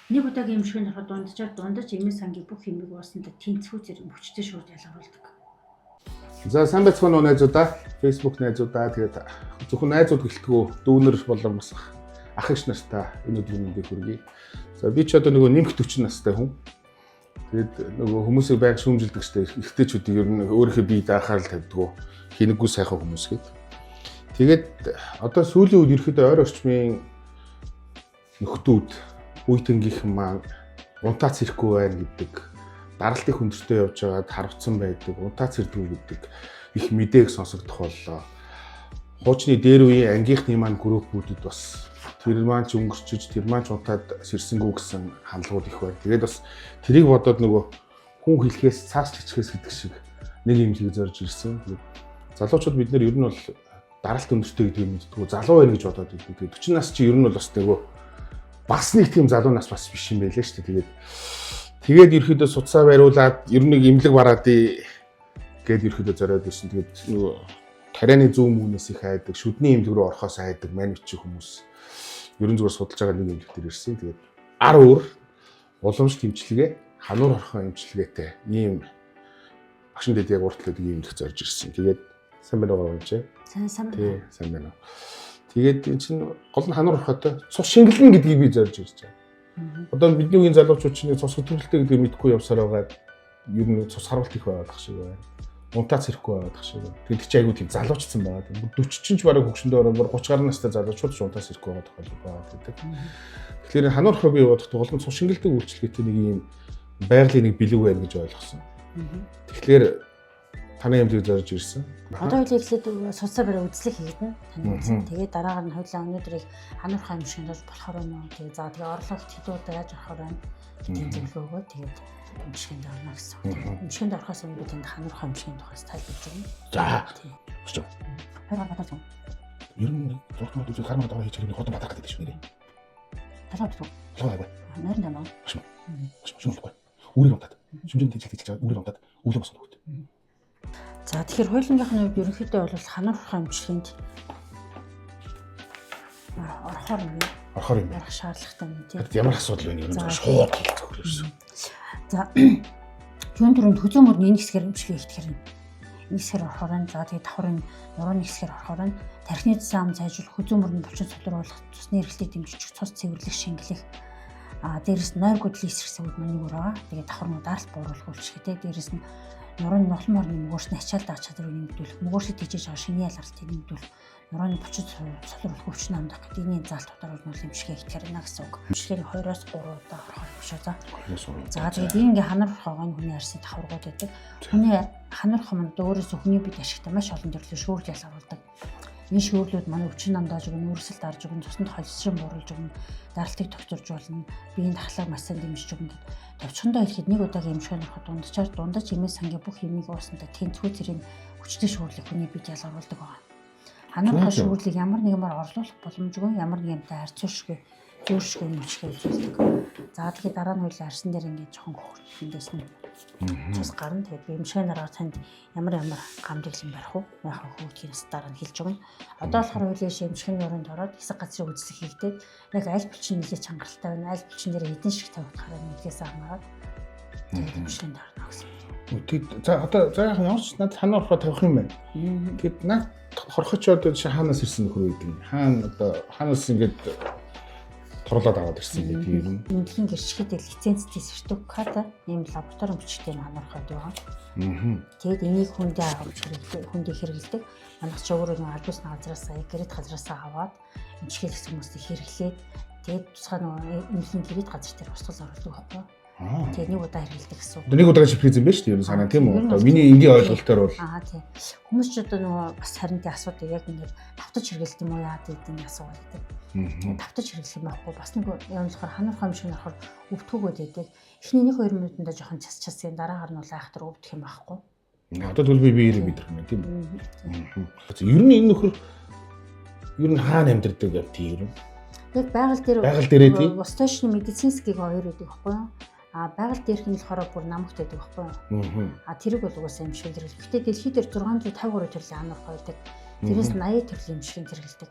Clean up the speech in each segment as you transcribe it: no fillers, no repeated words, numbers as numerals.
Нэг удаагийн эмшигний ороход дундаж эмээ сангийн бүх хэмиг уусандаа тэнцвүү зэрэг мөчтэй шууд ялгаруулдаг. За сайн байцгаана уу найзуудаа, Facebook найзуудаа, тэгээд зөвхөн найзууд гэлтгүү дүүнер болон бас ах эгч нартай энэ өдрийн мэндийг хүргэе. За би ч одоо нөгөө нэмэх 40 настай хүн. Тэгээд нөгөө хүмүүсийг байг шүүмжилдэг штэ эрэгтэйчүүдийг ер нь өөрийнхөө бие даахаар л тавьдгүү. Хинэггүй сайхан хүмүүс гээд. Тэгээд одоо сүүлийн үед ерөөхдөө ойр орчмын нөхдүүд үеийнхийнхэн маань унтаац ирэхгүй байна гэдэг, даралтын хүндэртэй явж байгаад харвцсан байдаг, унтаац ирдгүү гэдэг их мэдээг сонсогдох боллоо. Хуучны дээр үеийн ангийнхны маань группүүдэд бас тэр маань ч өнгөрчиж, тэр маань ч унтаад сэрсэнгүү гэсэн хандлагууд их байна. Тэгээд бас тэрийг бодоод нөгөө хүн хэлхээс цаас чичгээс гэдэг шиг нэг юм шиг зорж ирсэн. Тэгээд залуучууд бид нэр ер нь бол даралт өндөртэй гэдэг юм мэдтгүү залуу байна гэж бодоод байдаг. Тэгээд 40 нас чи ер нь бол бас нөгөө бас нэг тийм залуу нас бас биш юм байлээ шүү дээ. Тэгээд ерөөхдөө судсаа бариулаад ер нь нэг имлэг бараадыг гээд ерөөхдөө зориод байсан. Тэгээд нөгөө тарианы зүүн мөнөөс их хайдаг, шүдний имлэг рүү орохоос хайдаг манивч хүмүүс ерөн зүгээр судалж байгаа нэг имлэг дээр ирсэн. Тэгээд ар өөр уламж тэмчилгээ, хануур орхон имчилгээтэй ийм багшин дэд яг урт гэдэг имлэг зорж ирсэн. Тэгээд сайн байна уу гэж. Сайн. Тий, сайн байна. Тэгээд эн чинь гол нь хануур орхотой цус шингэлэн гэдгийг би зорж ирж байгаа. Одоо бидний үеийн залуучууд чинь цус хөтөлбөртэй гэдгийг мэдгүй явсаар байгаа. Ер нь цус харуулт их байгаад ах шиг байна. Унтаац ирэхгүй байгаад ах шиг байна. Тэгээд чи айгуу тийм залуучсан байгаа. 40 чинь ч бараг хөгшөндөө ороо 30 гаруй настай залуучууд ч унтаац ирэхгүй байгаа тохиолдол байгаа гэдэг. Тэгэхээр хануур орхоо би бодох гол нь цус шингэлдэг үйлчлэгээтэй нэг юм байгалийн нэг бэлэг байна гэж ойлгосон. Тэгэхээр таны юмдыг зорж ирсэн. Одоо үл ихлээд судсаа барай үзлэг хийгдэн. Таны үзсэн. Тэгээд дараагаар нь хоёлаа өнөөдрийг хануурхай эмшигнэр болохоор юм уу. Тэгээд за тэгээд орлогт хэдүүд яаж авахаар байна. Тэгээд зөвлөгөөгөө тэгээд эмшигнд орно гэсэн. Эмшигнд орохоос өмнө бид энд хануурхай эмшигний тухайс тайлбарж өгнө. За. Өчөө. Хараа батар зам. Ер нь зургууд үзэх хармад аваа хийж ирэх хотон батар гэдэг шүү нэрээ. Талаад туу. Талаа. Нойрон дамаа. Шүмжлэхгүй. Үрийг унтаад. Шүмжин тийж чаад үрийг унтаад үүлэн босоод өгд. За тэгэхээр хуулингийнхны үед ерөнхийдөө бол хануурхай эмчилгээнд орохоор юм. Ярах шаардлагатай юм тийм. Ямар асуудал байна юм бэ? Шууд зөвхөрсөн. За юун төрөнд хөзөө мөрний энэ хэсгээр эмчилгээ хийхээр энэ хэсгээр орохоор нь за тэгээд давхар нь нурууны хэсгээр орохоор нь тархины зам зайжуулах хөзөө мөрний булчин сулруулах цусны эргэлтийг дэмжиж цус цэвэрлэх шингэлэх дээрэс нь нойр гудлын эсрэгсүүд маань нэг өрөө. Тэгээд давхар нь даралт бууруулах үйлчлэгээ дээрэс нь нурууны ноглон морны мөгөөрсний ачаал даах чадрыг нэмэгдүүлэх, мөгөөрсөд тийжээж байгаа шинийн ялгалтыг нэмэгдүүлэх, нурууны булчин сулруулах өвчин намдах гэдэг энэ заалт утгаар нь эмчилгээ хийхээр байна гэсэн үг. Эмчилгээний 2-оос 3 удаа орох юм шүү. За тэгээд ингээ ханар хогоо хүний арьсны давхаргууд байдаг. Хүний ханар хомонд өөрөөсөө хүний бид ашигтай маш олон төрлийн шүүрэл ялгаруулдаг. Энэ шүүрлүүд манай өвчин намдааж өгнө, үрсэлд арж өгнө, цуснд холестерин бууруулж өгнө, даралтыг тогтворж болно, биеийн дахлааг маш сайн дэмжиж өгнө. Товчхондоо хэлэхэд нэг удаагийн эмшигний ороход дундаж эмээ сангийн бүх хэмийг уусандаа тэнцвүү зэрэг хүчтэй шүүрлэг хүний бид ялгаруулдаг байна. Хануурхай шүүрлийг ямар нэгмээр орлуулах боломжгүй, ямар нэгэнтэй харьцуулшгүй, зөөршгүй эмчилгээ үзүүлдэг. За тэгэхээр дараа нь хоёул арьсан дээр ингээд жоохон хөвгөлдөөс нь цус гарна. Тэгээд би эмшигний арга танд ямар гамдэглэн барих уу? Яхаа хөвгдөхөөс дараа нь хэлж өгнө. Одоо болохоор хоёул эмшигний оронд ороод хэсэг газрын үзлэг хийгдээд яг аль булчин нэлээд чангаралтай байна. Аль булчин дээр эдэн шиг тавигдахаар нэгээс амгаад тэгээд эмшигний орно гэсэн. Тэгээд за одоо заахан ямар ч надад ханаа орохоо тавих юм байна. Тэгээд наад хорхоч одоо хаанаас ирсэн нөхөр үйдэг. Хаанаас ингээд торлоод аваад ирсэн гэдэг юм. Эндхийн гэрчгээд лицензтэй сертификат ийм лаборатори бичгтэй ханаархад байгаа. Тэгээд энийг хүндээ авч хэрэглэдэг. Манайх ч өөрөө нэг албаас газраас гэрээд газраас аваад эмчилгээ хийх хүмүүсийг хэрэглээд тэгээд тусгай нэг эндхийн гэрээд газар дээр устгал оруулдаг байхгүй. Тэгээд нэг удаа хэрэглэдэг гэсэн. Нэг удаагийн шиприз юм байна шүү дээ. Ер нь санаа тийм үү? Одоо миний энгийн ойлголтоор бол тийм. Хүмүүс ч одоо нөгөө бас харинтын асуудаг яг ингээд давтаж хэрэглэдэг юм уу яа гэдэг асуулт байдаг. Давтаж хэрэглэх юм байхгүй. Бас нэг юм болохоор хануурхай эмшиг нарахаар өвдөхгүйгээд байдаг. Эхний 1-2 минутанда жоохон час-ийн дараагаар нь бол айхтар өвдөх юм байхгүй. Одоо төлбөр би ирэх мэдрэх юм тийм үү? Ер нь энэ нөхөр ер нь хаана амьдардаг яг тийм юм? Яг байгаль дээрээ тийм. Восточны медицинскийг хоёр байдаг байхгүй юу? Байгаль дээрх нь болохоор бүр намагт байдаг байхгүй юу? Тэрэг бол угаасаа эмшиг хэрэглэх. Гэтэ дэлхийд дээр 653 төрлийн хануурхай байдаг. Тэрээс 80 төрлийн эмшиг хэрэглэдэг.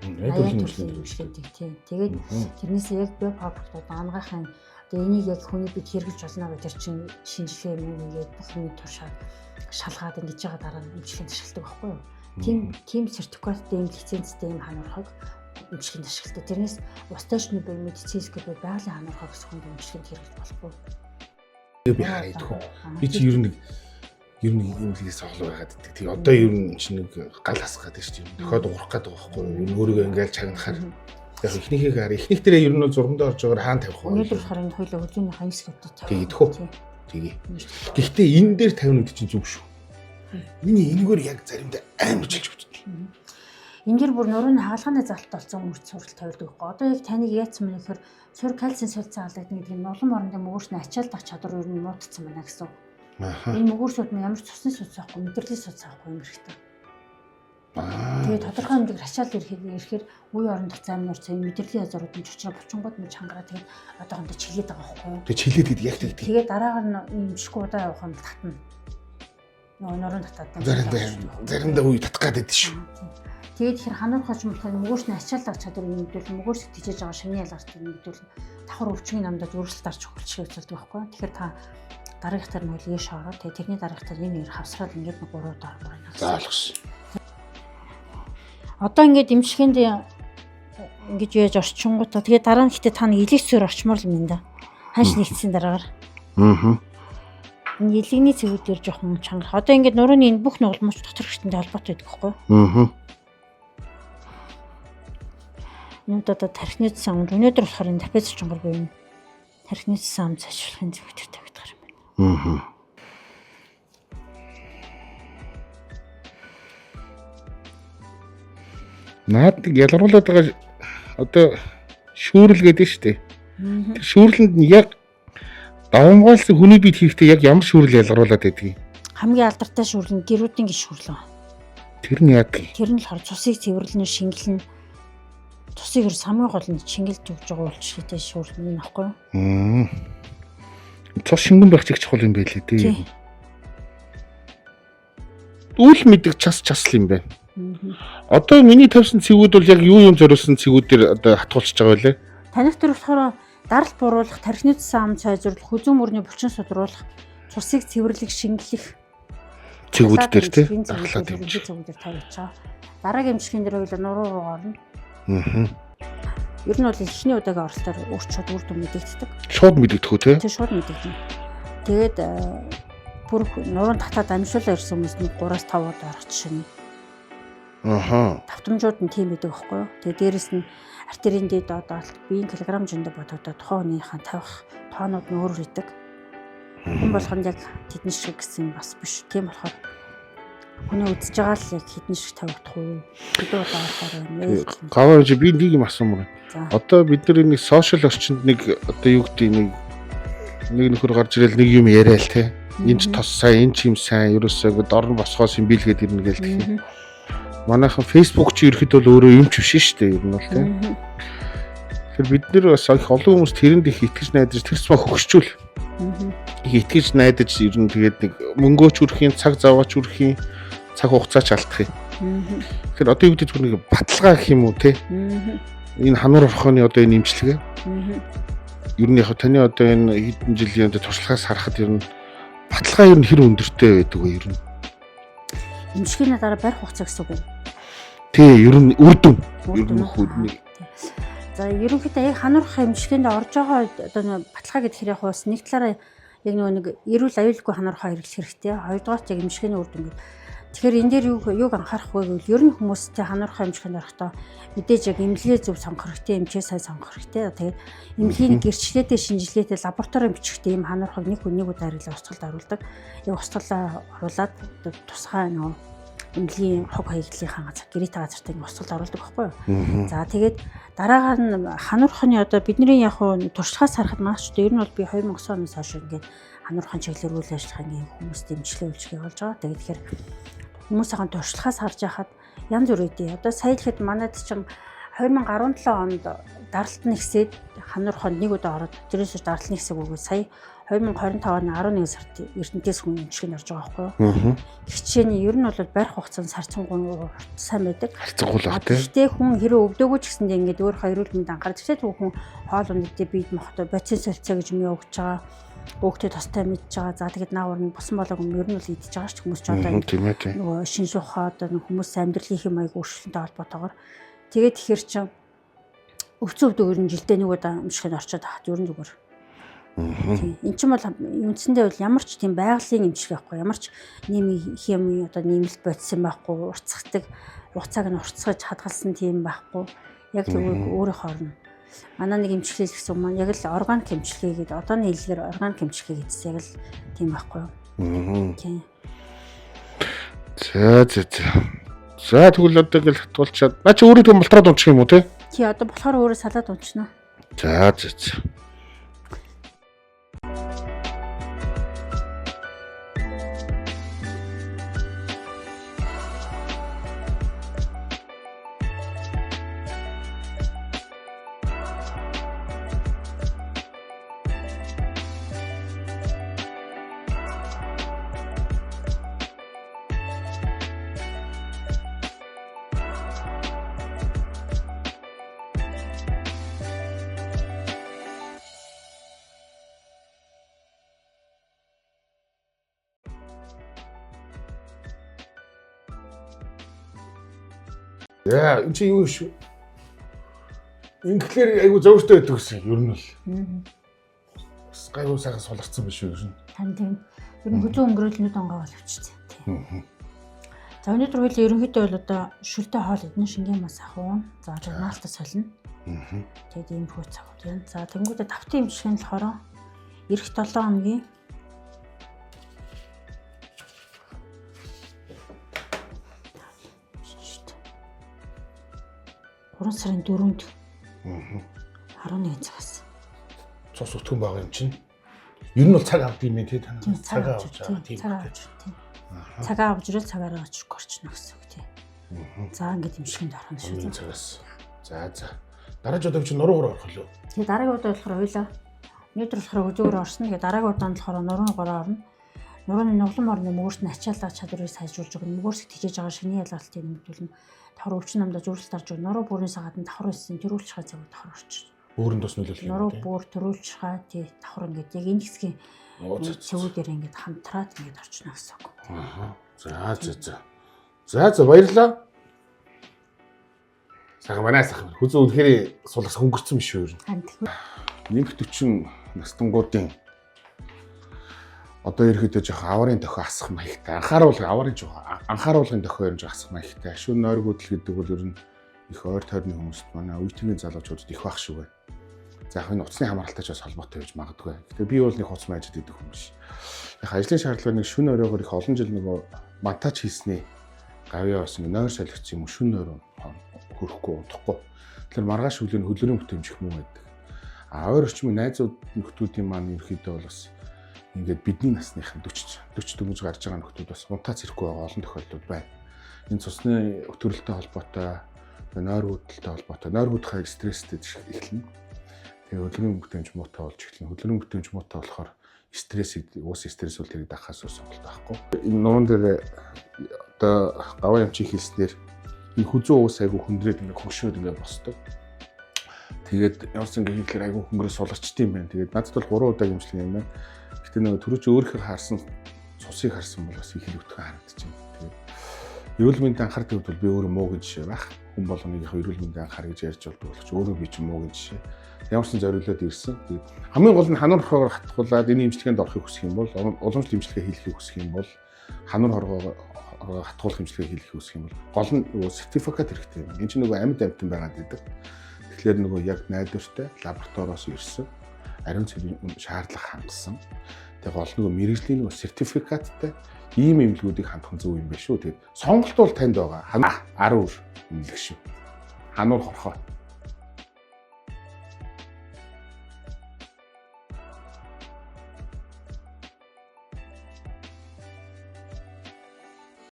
аян төрлийн эмчилгээдэг тийм. Тэгээд тэрнээсээ яг био фабрикууд аангахын одоо энийг яг хүний бид хэрэглэж болно гэдэг тэр чинь шинжилгээ юм ингээд бүх юм туршаад шалгаад ингэж байгаа дараа нь эмчилгээнд ашигладаг байхгүй юу? Тийм сертификаттай юм лицензтэй юм ханархаг эмчилгээнд ашигладаг. Тэрнээс усташны бие медицинский бие байгалийн ханархаг гэсэн хүн эмчилгээнд хэрэглэж болохгүй. Би харагдгүй. Би чи ер нь имлээс оглоо байгаад байдаг. Тэгээ одоо ер нь чи нэг гал хасгаад байна шүү дээ. Дохиод уурах гэдэг байгаа байхгүй юу? Ер нь өөрийгөө ингээл чагнахаар яг ихнийхээ хараа. Ихнийх дээрээ ер нь зургандаа орж байгаа хаан тавих байна. Өнөөдөр болохоор энэ хоёулаа өдөөний хаяс гэдэг тавих. Тэгээд хөө. Тэгээ. Гэхдээ энэ дээр тавина гэдэг чинь зүг шүү. Миний энэгээр яг заримдаа амар жилж бодчих. Энэ дэр бүр нурууны хаалганы залт болсон мөрч сурал тавилдаг байхгүй. Одоо яг таныг яатсан мэн гэхээр цор кальцийн солилцоо алдагдана гэдэг нь улам орондоо мөгөөс нь ачаалдах чадвар ер нь муудсан байна гэсэн. Энэ мөгөөсүүд нь ямар ч цусны судас авахгүй, мэдрэлийн судас авахгүй юм хэрэгтэй. Тэгээд тодорхой хэмжээгээр ачаалт ирэхээр үе орондох замнаар цаа мэдрэлийн язуурууд нь чочроо булчингууд нь чангараа тэгээд одоохондоо чилээд байгаа байхгүй юу? Тэгээд чилээд гэдэг яг тэгдэг. Тэгээд дараагаар нь имшгүй удаа явах юм татна. Нуруунд татаад. Заримдаа үе татах гэдэг шүү. Тэгээд ихэр хануурхаж болохоор мөгөөс нь ачаалт авах чадвар нэгдвэл мөгөөс тижээж байгаа шимний ялгарт нэгдвэл давхар өвчмийн намдад өрсөлд дарж өгчих үзүүлдэг байхгүй. Тэгэхээр та дараагийнхтар нь үл яаш ороод тэгээд тэрний дараагийнхтар энэ хавсраад ингээд нэг 3 доор байна. За ойлгосон. Одоо ингээд эмчилгээнд ингэж яаж орчингуудаа тэгээд дараа нь гэтээ та нэг элекцээр орчмоор л юм да. Ханш нэгдсэн дараагаар. Энэ илэгний цэвүүдээр жоохон чангарах. Одоо ингээд нурууны энэ бүх нугалмууч дотор хэрэгтэнтэй холбоотой байдаг байхгүй. Нүд одоо тархины зам өнөөдөр болохоор энэ трапез чонгор буюу тархины зам зажиулахын зөвхөн тавигдах юм байна. Наад нэг ялгаруулад байгаа одоо шүүрэл гэдэг нь шүү дээ. Тэр шүүрлэнд нь яг давамгаалсан хүний биед хийхдээ яг ямар шүүрэл ялгаруулад байдгийг. Хамгийн алдартай шүүрэл нь гэрүүдийн гис шүүрлэн. Тэр нь яг тэр нь болохоор цусыг цэвэрлэнэ шингэлнэ. Цусыг самгийн гол нь шингэлж өгж байгаа уулчлалтай шүүрлэн нөхгүй юу? Цус шингэн байх чиг чухал юм байлээ дээ. Үл мэддэг час юм байна. Одоо миний тавьсан цэгүүд бол яг юу юм зориулсан цэгүүдээр одоо хатгуулчихж байгаа байлээ. Таних төр болохоор дарал буруулах, тархины зам сайжруулах, хүзүүн мөрний булчин судруулах, цусыг цэвэрлэх, шингэлэх цэгүүд дээр тийм дархлаад цэгүүдээр тавьж байгаа. Дараагийн эмчилгээнд дэр хоёул нуруу руу орно. Ер нь бол эхний удаагийн оролтоор өөрчлөлт үр дүн мэдэгддэг. Шууд мэдэгдэх үү те? Тийм шууд мэдэгдэнэ. Тэгээд бүр нуруунд татаад амжуулаа ирсэн хүмүүс нь 3-5 удаа орох жишээ нь. Давтамжууд нь тийм байдаг байхгүй юу? Тэгээд дээрэс нь артерийн дэд доодаалт биеийн килограмм жиндэ бодогдоод тухайн хүнийхэн тавих тоонууд нь өөр идэг. Хүн болгонд яг тэдний шиг гэсэн бас биш. Тийм болохоор хүний үзэж байгаа л яг хэдэн шиг тавигдах уу? Хэдэн удаа орохоор байна. Гаваа чи би нэг юм асуумаар. Одоо бид нар нэг сошиал орчинд нэг одоо юу гэдэг нэг нөхөр гарч ирэл нэг юм яриа л те. Энд ч тос сайн, энэ ч юм сайн, ерөөсөө дорн босгоос юм билгээд ирнэ гээл тхий. Манайхан Facebook чи ирэхэд бол өөрөө юм ч биш шүү дээ ер нь бол те. Тэгэхээр бид нэр бас их олон хүмүүс тэрэнд их итгэж найдаж тэрс мах хөгшчүүл. Их итгэж найдаж ер нь тэгээд нэг мөнгөөч үрхийн, цаг заваач үрхийн, цаг хугацаач алдах юм. Тэгэхээр одоо юу гэдэг зүгээр нэг баталгаа гэх юм уу те. Энэ хануур орхооны одоо энэ имчилгээ. Ер нь яг таны одоо энэ хэдэн жилийн туршлагаас харахад ер нь баталгаа ер нь хэр өндөртэй байдаг вэ ер нь? Эмчилгээний дараа барих хугацаа гэсэн үг үү? Тий, ер нь үр дүн. Ер нь хөлний. За ерөнхийдөө яг хануурах эмчилгээнд орж байгаа одоо баталгаа гэхээр яг бас нэг талаараа яг нэг эрүүл аюулгүй хануурхаа хэрэглэх хэрэгтэй. Хоёрдугаарт яг эмчилгээний үр дүн. Тэгэхээр энэ дээр юуг анхаарах вэ гэвэл ер нь хүмүүстэй хануурхаа эмчилгээнд орохдоо мэдээж яг эмнэлгээ зөв сонгох хэрэгтэй, эмчээ сайн сонгох хэрэгтэй. Тэгээд эмнэлгийн гэрчлэлтэй шинжилгээтэй лаборатори бичгтээ ийм хануурхаг нэг удаа хэрэглээ устгалд оруулдаг. Яг устгалаа оруулаад тусгай нөгөө эмнэлгийн хог хаягдлынхаа газар гэрээтэй газартаа ингэ устгалд оруулдаг байхгүй юу? За тэгээд дараагаар нь хануурханы одоо бидний яг туршлагаас харахад маш ч ер нь бол би 2009 оноос хойш ингээд хануурхан чиглэлээр үйл ажиллагаа ингэ хүмүүст дэмжлэг үйлчлэгээ болж байгаа. Тэгээд тэгэхээр хүмүүсийн туршлагаас харж яхад янз бүр үдээ. Одоо сая ихэд манайд чинь 2017 онд даралт нь ихсээд хануур хонд нэг удаа ороод тэрээс даралт нь ихсэг үгүй сая 2025 оны 11 сард Эрдэнэс хүн эмчилгээнд орж байгаа байхгүй юу. Хичээний ер нь бол барих хугацаанд сарцангуй сайн байдаг. Харцангуй л тий. Гэтэ хүн хэрэв өвдөөгүй ч гэсэндээ ингээд өөрийнхөө эрүүл мэндэд анхаарч тэгтээ хүн хоол ундаа бийд мохтой боцин солилцоо гэж юм өгч байгаа. Өөхтэй тостой мэдж байгаа. За тэгэд наавар нь босон болоог юм ер нь бол идэж байгаа ч хүмүүс ч одоо нөгөө шин сухаа одоо хүмүүс амьдралын хэм маяг өөрчлөлттэй холбоотойгоор тэгээд ихэр чинь өвцөн өвдөг ер нь жилдээ нэг удаа эмчилгээнд орчод хахад ер нь зүгээр. Энд чинь бол үндсэндээ бол ямар ч тийм байгалийн эмчилгээ байхгүй, ямар ч нэм хими одоо нэмэлт бодсон байхгүй, уртцахдаг хугацааг нь уртцгаж хадгалсан тийм байхгүй. Яг л өөрийнхөө орно. Манай нэг эмчилгээ гэсэн маань яг л органик эмчилгээ гэдэг одооны хэлээр органик эмчилгээ гэдсэн яг л тийм байхгүй юу. Тийм. За тэгвэл одоо гэл хатгуулчаад. Наа чи өөрөө тийм болтроод унчих юм уу те? Тий одоо болохоор өөрөө салаад унчна. За. Яа, чи юу шүү? Ингээр айгу зөөртэй байдаг гэсэн ер нь бол. Бас гайгүй сайхан суларцсан биш үү ер нь. Тань тийм. Ер нь хүзүү өнгөрөөлнүүд онгоо боловчтой. Тийм. За өнөөдөр хоёул ерөнхийдөө бол одоо шүлтэй хоол идэн шингэн мас ахуун. За журнаалтаа солино. Тэгээд ийм хүү цагууд байна. За тэнгуүдээ давтын эмчилгээ нь болохоор эх 7 хоногийн 3 сарын 4-нд 11 цагаас цус өтгөн байгаа юм чинь. Ер нь бол цаг авд юм тий танаа. Цаг авч байгаа тийм. Цаг авч ирэл цагаараа очих горчно гэсэн үг тий. За ингээд эмчилгээнд орох нь шүү. Цагаас. За. Дараагийн удаа чи нуруугаар орох лөө. Тэгээ дараагийн удаа болохоор хоёлаа. Өнөөдөр болохоор үзүүгээр орсон. Тэгээ дараагийн удаанд болохоор нуруугаар орно. Нурууны нуглан орны мөрөөс нь ачааллах чадварыг сайжруулж өгнө. Мөрөөсөд хичээж байгаа шиний ялгалтыг нэмэгдүүлнэ. Давхар өвчин намдаа зүрхэлт орж өгнө. Нуруу бүрийн сагаад нь давхар өссөн төрүүлж байгаа цагт давхар орчих. Өөрөнд бас нөлөөлөх юм. Нуруу бүр төрүүлж байгаа тий давхар ингээд яг энэ хэсгийн цэвүүдээр ингээд хамтраад ингээд орчихно гэсэн үг. За баярлалаа. Сага манайс ах хүзүү үнэхээр сулгас хөнгөрцөн биш үү? Нэмэх 40 настангуудын одоо ерөөдөө жоох аварын дохио асах маягтай. Анхааруулгын дохио юм жоох асах маягтай. Шүн нойргуудл гэдэг бол ер нь их ойр тойрны хүмүүст манай үеийн залуучуудад их байх шүү. За яг энэ утасны хамааралтай ч бас холбоотой байж магадгүй. Гэтэ би бол нэг хуц майжд идэх хүн биш. Яг ажлын шаардлагыг нэг шүн оройгоор их олон жил нөгөө монтаж хийсний гавьяа бас нойр солигдсон юм шүн нойр хөрөхгүй удахгүй. Тэгэхээр маргааш өглөө хөлөрийн бүтээмжих мөн байдаг. Ойр орчмын найзууд нөхдүүдийн маань ерөөхдөө бол бас ингээд бидний насныхан 40 дөнгөж гарч байгаа нөхдүүд бас унтаа зэрэхгүй байгаа олон тохиолдлууд байна. Энэ цусны өтгөрөлтэй холбоотой, нойр худалтай холбоотой, нойр худахыг стресстэй эхэлнэ. Тэгээ хөдөлгөөний бүтээмж муутай болж эхэлнэ. Хөдөлгөөний бүтээмж муутай болохоор уус стресс үл тэрийг дахаас сонголт байхгүй. Энэ нуун дээр одоо гаваа ямчиг хийснээр энэ хүзүү уус айгу хөндрөөд ингээд хөгшөөд ингээд босдог. Тэгээд ямар ч ингэ хийхээр айгу хөнгөрөөс суларчдсан юм байна. Тэгээд надад бол 3 удаа имжлэг юм байна. Гэтэ нөгөө түрүүч өөрөөр харсан цусыг харсан бол бас их хэлбэтгэн харагдчихэв. Тэгээд эрүүл мэндэд анхаардаг бол би өөрөө муугийн жишээ байх. Хүн болгоныхоо эрүүл мэндэд анхаар гэж ярьж болдог боловч өөрөө би ч муугийн жишээ. Ямар ч зориулаад ирсэн. Тэгээд хамгийн гол нь хануур хоргоор хатгуулаад энэ имжлэгэнд орохыг хүсэх юм бол уламжлалт имжлэгээ хийхийг хүсэх юм бол хануур хоргоо хатгуулах имжлэгээ хийхийг хүсэх юм бол гол нь сертификат хэрэгтэй юм. Энэ чинь нөгөө амьд амьтан байгаад байдаг. Тэгэхээр нөгөө яг найдвартай лабораториос ирсэн ариун цэврийн шаардлага хангасан. Тэгээ гол нөгөө мэрэгжлийн нөгөө сертификаттай ийм эмнэлгүүдийг хандах зөв юм байна шүү. Тэгээд сонголт бол танд байгаа. 10 өр эмнэлэг шүү. Хануур хорхоо.